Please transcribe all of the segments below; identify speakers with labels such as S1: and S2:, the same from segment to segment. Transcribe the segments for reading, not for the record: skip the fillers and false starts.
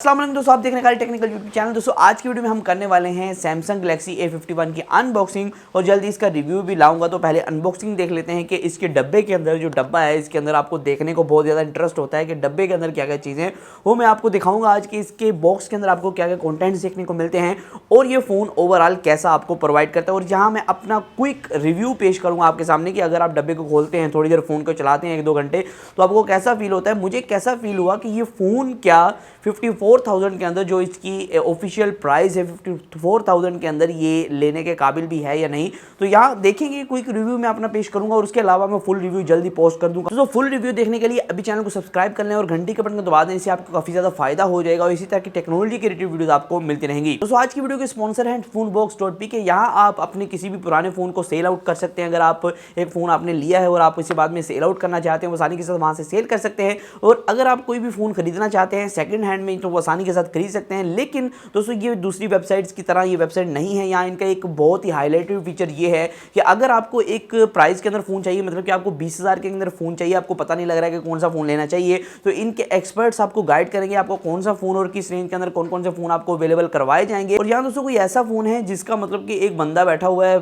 S1: अस्सलाम वालेकुम दोस्तों, आप देख रहे हैं टेक्निकल यूट्यूब चैनल। दोस्तों आज की वीडियो में हम करने वाले हैं सैमसंग गैलेक्सी A51 की अनबॉक्सिंग और जल्दी इसका रिव्यू भी लाऊंगा। तो पहले अनबॉक्सिंग देख लेते हैं कि इसके डब्बे के अंदर जो डब्बा है इसके अंदर आपको देखने को बहुत ज़्यादा इंटरेस्ट होता है कि डब्बे के अंदर क्या क्या चीज़ें हैं वो मैं आपको दिखाऊंगा आज कि इसके बॉक्स के अंदर आपको क्या क्या कॉन्टेंट्स देखने को मिलते हैं और ये फ़ोन ओवरऑल कैसा आपको प्रोवाइड करता है। और यहाँ मैं अपना क्विक रिव्यू पेश करूँगा आपके सामने कि अगर आप डब्बे को खोलते हैं, थोड़ी देर फ़ोन को चलाते हैं 1-2 घंटे, तो आपको कैसा फील होता है। मुझे कैसा फील हुआ कि ये फ़ोन क्या 54,000 के अंदर जो इसकी ऑफिशियल प्राइस है 54,000 के अंदर ये लेने के काबिल भी है या नहीं। तो यहाँ देखेंगे, क्विक रिव्यू मैं अपना पेश करूंगा और उसके अलावा मैं फुल रिव्यू जल्दी पोस्ट कर दूंगा। तो फुल रिव्यू देखने के लिए अभी चैनल को सब्सक्राइब कर लें और घंटी के बटन को दबा दें, इससे आपको काफी ज्यादा फायदा हो जाएगा और इसी तरह की टेक्नोलॉजी की रिलेटेड वीडियो आपको मिलती रहेंगी। दोस्तों आज की वीडियो के स्पॉन्सर है फोनबॉक्स.p के। यहाँ आप अपने किसी भी पुराने फोन को सेल आउट कर सकते हैं। अगर आप एक फोन आपने लिया है और आप इसे बाद में सेल आउट करना चाहते हैं, वो आसानी के साथ वहां से सेल कर सकते हैं। और अगर आप कोई भी फोन खरीदना चाहते हैं सेकंड हैंड में, तो वो आसानी के साथ खरीद सकते हैं। लेकिन दोस्तों ये दूसरी वेबसाइट्स की तरह ये वेबसाइट नहीं है। यहाँ इनका एक बहुत ही हाईलाइटेड फीचर ये है कि अगर आपको एक प्राइस के अंदर फ़ोन चाहिए, मतलब कि आपको 20,000 के अंदर फ़ोन चाहिए, आपको पता नहीं लग रहा है कि कौन सा फ़ोन लेना चाहिए, तो इनके एक्सपर्ट्स आपको गाइड करेंगे आपको कौन सा फ़ोन और किस रेंज के अंदर कौन कौन से फ़ोन आपको अवेलेबल करवाए जाएंगे। और यहाँ दोस्तों कोई ऐसा फ़ोन है जिसका मतलब कि एक बंदा बैठा हुआ है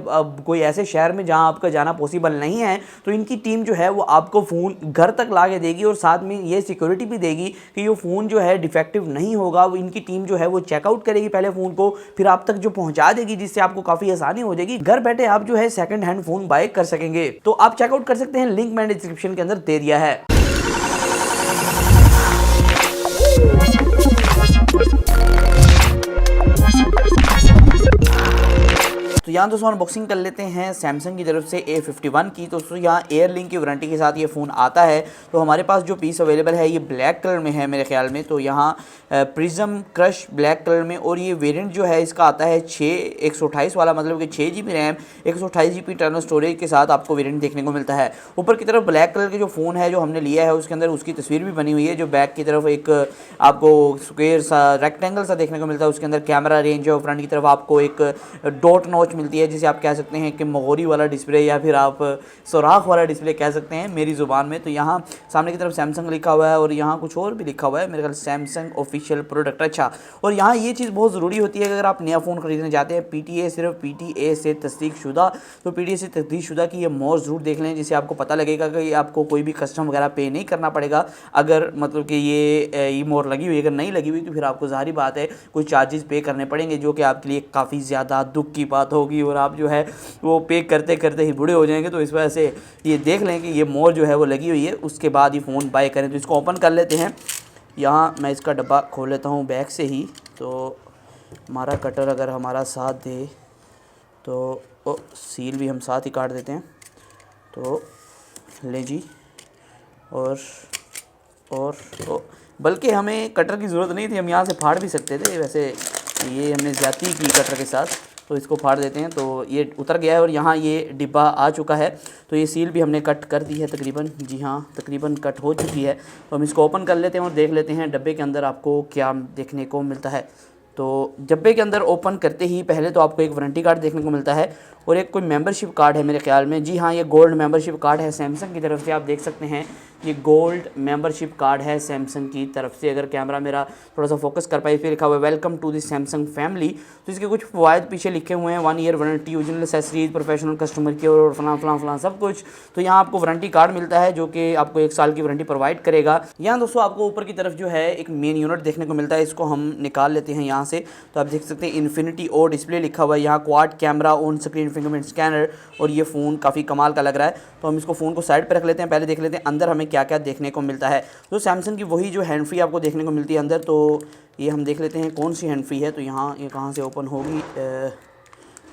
S1: कोई ऐसे शहर में जहाँ आपका जाना पॉसिबल नहीं है, तो इनकी टीम जो है वो आपको फ़ोन घर तक ला के देगी और साथ में ये सिक्योरिटी भी देगी कि ये फ़ोन जो है डिफेक्टिव नहीं होगा। इनकी टीम जो है वो चेकआउट करेगी पहले फ़ोन को, फिर आप तक जो पहुंचा देगी, जिससे आपको काफ़ी आसानी हो जाएगी। घर बैठे आप जो है सेकंड हैंड फ़ोन बाय कर सकेंगे। तो आप चेकआउट कर सकते हैं, लिंक मैंने डिस्क्रिप्शन के अंदर दे दिया है। तो यहाँ दोस्तों अनबॉक्सिंग कर लेते हैं सैमसंग की तरफ से A51 की। तो दोस्तों यहाँ एयरलिंक की वारंटी के साथ ये फ़ोन आता है। तो हमारे पास जो पीस अवेलेबल है ये ब्लैक कलर में है मेरे ख्याल में। तो यहाँ प्रिज्म क्रश ब्लैक कलर में, और ये वेरिएंट जो है इसका आता है 128 वाला, मतलब कि 6 GB RAM 128 GB internal storage के साथ आपको वेरिएंट देखने को मिलता है। ऊपर की तरफ ब्लैक कलर के जो फ़ोन है जो हमने लिया है उसके अंदर उसकी तस्वीर भी बनी हुई है। जो बैक की तरफ एक आपको स्क्वेयर सा रेक्टेंगल सा देखने को मिलता है, उसके अंदर कैमरा रेंज है और फ्रंट की तरफ आपको एक डॉट नॉच मिलती है, जिसे आप कह सकते हैं कि मोहरी वाला डिस्प्ले या फिर आप सुराख वाला डिस्प्ले कह सकते हैं मेरी ज़ुबान में। तो यहाँ सामने की तरफ सैमसंग लिखा हुआ है और यहाँ कुछ और भी लिखा हुआ है, मेरे ख्याल सैमसंग ऑफिशियल प्रोडक्ट। अच्छा, और यहाँ ये चीज़ बहुत ज़रूरी होती है कि अगर आप नया फ़ोन खरीदने जाते हैं PTA सिर्फ PTA से तस्दीक शुदा, तो PTA से तस्दीक शुदा की ये मोर ज़रूर देख लें, जिससे आपको पता लगेगा कि आपको कोई भी कस्टम वगैरह पे नहीं करना पड़ेगा। अगर मतलब कि ये मोर लगी हुई, अगर नहीं लगी हुई तो फिर आपको ज़ाहिर बात है कुछ चार्जेस पे करने पड़ेंगे, जो कि आपके लिए काफ़ी ज़्यादा दुख की बात होगी और आप जो है वो पे करते करते ही बूढ़े हो जाएंगे। तो इस वजह से ये देख लें कि ये मोर जो है वो लगी हुई है, उसके बाद ही फ़ोन बाय करें। तो इसको ओपन कर लेते हैं। यहाँ मैं इसका डब्बा खोल लेता हूँ बैक से ही, तो हमारा कटर अगर हमारा साथ दे तो सील भी हम साथ ही काट देते हैं। तो ले जी, और बल्कि हमें कटर की ज़रूरत नहीं थी, हम यहाँ से फाड़ भी सकते थे, वैसे ये हमने ज़्यादती की कटर के साथ। तो इसको फाड़ देते हैं। तो ये उतर गया है और यहाँ ये डिब्बा आ चुका है। तो ये सील भी हमने कट कर दी है तकरीबन, जी हाँ तकरीबन कट हो चुकी है। तो हम इसको ओपन कर लेते हैं और देख लेते हैं डब्बे के अंदर आपको क्या देखने को मिलता है। तो डब्बे के अंदर ओपन करते ही पहले तो आपको एक वारंटी कार्ड देखने को मिलता है और एक कोई मेंबरशिप कार्ड है मेरे ख्याल में, जी हाँ ये गोल्ड मेंबरशिप कार्ड है सैमसंग की तरफ से। आप देख सकते हैं ये गोल्ड मेंबरशिप कार्ड है सैमसंग की तरफ से। अगर कैमरा मेरा थोड़ा सा फोकस कर पाए, इस पर लिखा हुआ है welcome to the Samsung family. तो इसके कुछ फ़वाद पीछे लिखे हुए हैं, 1 year warranty, original accessories, professional customer care और फलां सब कुछ। तो यहाँ आपको वारंटी कार्ड मिलता है जो कि आपको 1 साल की वारंटी प्रोवाइड करेगा। यहाँ दोस्तों आपको ऊपर की तरफ जो है एक मेन यूनिट देखने को मिलता है, इसको हम निकाल लेते हैं यहाँ से। तो आप देख सकते हैं इन्फिनिटी ओ डिस्प्ले लिखा हुआ है, यहाँ quad camera, on screen fingerprint scanner, और ये फ़ोन काफ़ी कमाल का लग रहा है। तो हम इसको फ़ोन को साइड पर रख लेते हैं, पहले देख लेते हैं अंदर हमें क्या क्या देखने को मिलता है। तो सैमसंग की वही जो हैंड फ्री आपको देखने को मिलती है अंदर। तो ये हम देख लेते हैं कौन सी हैंड फ्री है। तो यहाँ ये कहाँ से ओपन होगी,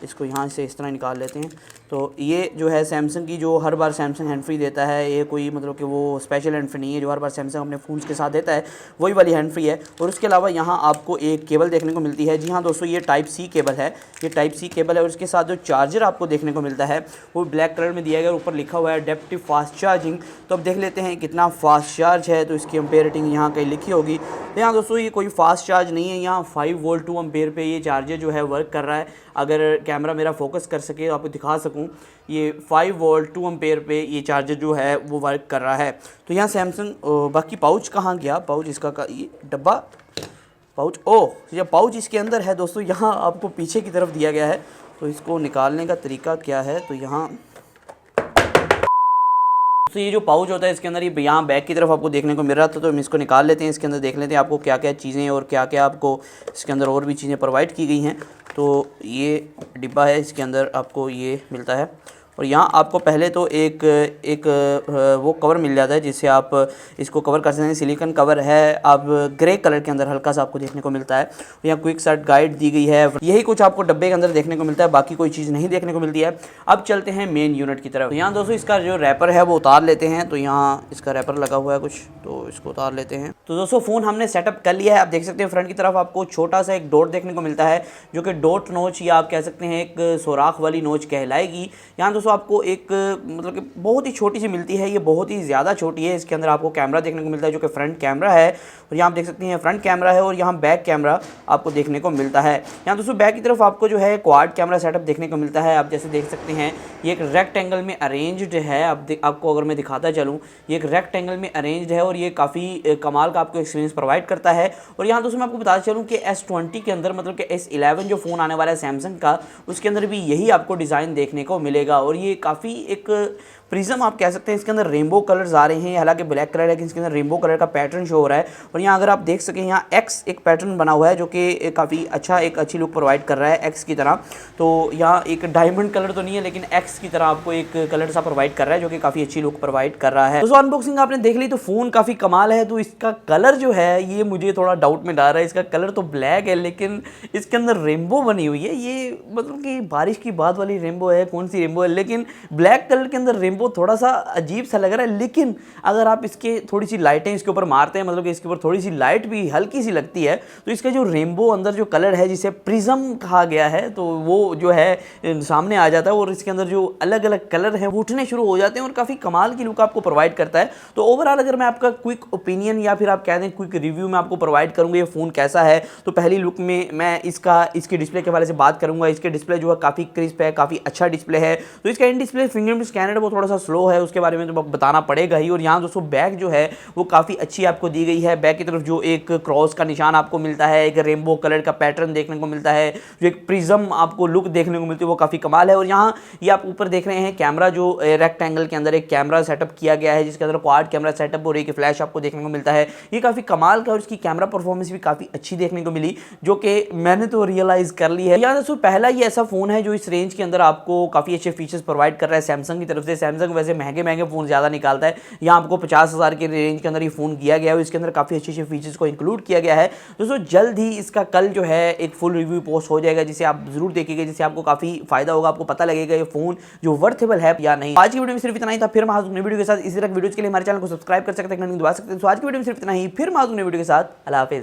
S1: इसको यहाँ से इस तरह निकाल लेते हैं। तो ये जो है सैमसंग की, जो हर बार सैमसंग हैंड फ्री देता है, ये कोई मतलब कि वो स्पेशल हैंड फ्री नहीं है, जो हर बार सैमसंग अपने फ़ोन्स के साथ देता है वही वाली हैंड फ्री है। और उसके अलावा यहाँ आपको एक केबल देखने को मिलती है। जी हाँ दोस्तों, ये टाइप सी केबल है, ये टाइप सी केबल है। और उसके साथ जो चार्जर आपको देखने को मिलता है वो ब्लैक कलर में दिया गया, ऊपर लिखा हुआ है एडेप्टिव फास्ट चार्जिंग। तो अब देख लेते हैं कितना फास्ट चार्ज है। तो इसकी एम्पेयर रेटिंग यहाँ कहीं लिखी होगी। तो यहाँ दोस्तों ये कोई फास्ट चार्ज नहीं है, यहाँ 5 वोल्ट 2 एम्पेयर पे ये चार्जर जो है वर्क कर रहा है। अगर कैमरा मेरा फोकस कर सके तो आपको दिखा सकूँ, ये 5 वोल्ट 2 एम्पेयर पे ये चार्जर जो है वो वर्क कर रहा है। तो यहाँ सैमसंग, बाकी पाउच कहाँ गया, पाउच इसका ये डब्बा पाउच, ओह ये पाउच इसके अंदर है दोस्तों, यहाँ आपको पीछे की तरफ दिया गया है। तो इसको निकालने का तरीका क्या है, तो यहाँ तो ये जो पाउच होता है इसके अंदर ये यहाँ बैक की तरफ आपको देखने को मिल रहा था, तो हम इसको निकाल लेते हैं। इसके अंदर देख लेते हैं आपको क्या क्या चीज़ें और क्या क्या आपको इसके अंदर और भी चीज़ें प्रोवाइड की गई हैं। तो ये डिब्बा है, इसके अंदर आपको ये मिलता है और यहाँ आपको पहले तो एक वो कवर मिल जाता है जिससे आप इसको कवर कर सकते हैं। सिलिकॉन कवर है, आप ग्रे कलर के अंदर हल्का सा आपको देखने को मिलता है। यहाँ क्विक स्टार्ट गाइड दी गई है, यही कुछ आपको डब्बे के अंदर देखने को मिलता है, बाकी कोई चीज़ नहीं देखने को मिलती है। अब चलते हैं मेन यूनिट की तरफ। तो यहाँ दोस्तों इसका जो रैपर है वो उतार लेते हैं। तो यहाँ इसका रैपर लगा हुआ है कुछ, तो इसको उतार लेते हैं। तो दोस्तों फ़ोन हमने सेटअप कर लिया है। आप देख सकते हैं फ्रंट की तरफ आपको छोटा सा एक डॉट देखने को मिलता है, जो कि डॉट नोच या आप कह सकते हैं एक सुराख वाली नोच कहलाएगी। यहाँ दोस्तों आपको एक मतलब कि बहुत ही छोटी सी मिलती है, ये बहुत ही ज़्यादा छोटी है। इसके अंदर आपको कैमरा देखने को मिलता है जो कि फ्रंट कैमरा है, और यहाँ आप देख सकते हैं फ्रंट कैमरा है और यहाँ बैक कैमरा आपको देखने को मिलता है। यहाँ दोस्तों बैक की तरफ आपको जो है क्वाड कैमरा सेटअप देखने को मिलता है। आप जैसे देख सकते हैं ये एक रेक्टेंगल में अरेंज्ड है। आपको अगर मैं दिखाता चलूँ, ये एक रेक्टेंगल में अरेंज्ड है और ये काफ़ी कमाल का आपको एक्सपीरियंस प्रोवाइड करता है। और यहाँ दोस्तों मैं आपको बताता चलूँ कि S20 के अंदर मतलब कि S11 जो फ़ोन आने वाला है सैमसंग का, उसके अंदर भी यही आपको डिज़ाइन देखने को मिलेगा। और ये काफ़ी एक प्रिज्म आप कह सकते हैं, इसके अंदर रेनबो कलर्स आ रहे हैं, हालांकि ब्लैक कलर है लेकिन इसके अंदर रेनबो कलर का पैटर्न शो हो रहा है। और यहाँ अगर आप देख सकें, यहाँ एक्स एक पैटर्न बना हुआ है जो कि काफ़ी अच्छा एक अच्छी लुक प्रोवाइड कर रहा है एक्स की तरह। तो यहाँ एक डायमंड कलर तो नहीं है लेकिन एक्स की तरह आपको एक कलर सा प्रोवाइड कर रहा है जो कि काफ़ी अच्छी लुक प्रोवाइड कर रहा है। तो अनबॉक्सिंग आपने देख ली, तो फ़ोन काफ़ी कमाल है। तो इसका कलर जो है ये मुझे थोड़ा डाउट में डाल रहा है। इसका कलर तो ब्लैक है लेकिन इसके अंदर रेनबो बनी हुई है। ये मतलब कि बारिश की बाद वाली रेनबो है, कौन सी रेनबो है, लेकिन ब्लैक कलर के अंदर रेनबो थोड़ा सा अजीब सा लग रहा है। लेकिन अगर आप इसके थोड़ी सी लाइटें इसके ऊपर मारते हैं, मतलब कि इसके ऊपर थोड़ी सी लाइट भी हल्की सी लगती है, तो इसका जो रेनबो अंदर जो कलर है जिसे प्रिज्म कहा गया है, तो वो जो है सामने आ जाता है और इसके अंदर जो अलग अलग कलर हैं वो उठने शुरू हो जाते हैं और काफ़ी कमाल की लुक आपको प्रोवाइड करता है। तो ओवरऑल अगर मैं आपका क्विक ओपिनियन या फिर आप कह दें क्विक रिव्यू में आपको प्रोवाइड करूँगा ये फ़ोन कैसा है, तो पहली लुक में मैं इसकी डिस्प्ले के हवाले से बात करूँगा। इसके डिस्प्ले जो है काफ़ी क्रिस्प है, काफ़ी अच्छा डिस्प्ले है। तो इसका इन डिस्प्ले फिंगरप्रिंट स्कैनर वो थोड़ा सा स्लो है, उसके बारे में तो बताना पड़ेगा ही। और यहाँ दोस्तों बैक जो है वो काफ़ी अच्छी आपको दी गई है। बैक की तरफ जो एक क्रॉस का निशान आपको मिलता है, एक रेनबो कलर का पैटर्न देखने को मिलता है, जो एक प्रिज्म आपको लुक देखने को मिलती है, वो काफ़ी कमाल है। और यहाँ ये आप ऊपर देख रहे हैं कैमरा जो रेक्टेंगल के अंदर एक कैमरा सेटअप किया गया है, जिसके अंदर क्वाड कैमरा सेटअप और एक फ्लैश आपको देखने को मिलता है। ये काफ़ी कमाल का और इसकी कैमरा परफॉर्मेंस भी काफ़ी अच्छी देखने को मिली, जो कि मैंने तो रियलाइज कर ली है। यहाँ दोस्तों पहला ये ऐसा फ़ोन है जो इस रेंज के अंदर आपको काफ़ी अच्छे फीचर्स प्रोवाइड कर रहा है सैमसंग की तरफ से। सैमसंग वैसे महंगे महंगे फ़ोन ज़्यादा निकालता है, यहाँ आपको 50,000 के रेंज के अंदर ये फ़ोन दिया गया है, इसके अंदर काफ़ी अच्छे अच्छे फीचर्स को इंक्लूड किया गया है। दोस्तों जल्द ही इसका कल जो है एक फुल रिव्यू पोस्ट हो जाएगा, जिसे आप जरूर देखिएगा, जिससे आपको काफ़ी फायदा होगा, आपको पता लगेगा ये फ़ोन जो वर्थेबल है या नहीं। आज की वीडियो में सिर्फ इतना ही था, फिर मैं हाजिर वीडियो के साथ। इसी तरह वीडियोज़ के लिए हमारे चैनल को सब्सक्राइब कर सकते हैं, दबा सकते हैं। तो आज की वीडियो में सिर्फ इतना ही, फिर मैं हाजिर वीडियो के साथ। अल्लाह हाफिज़।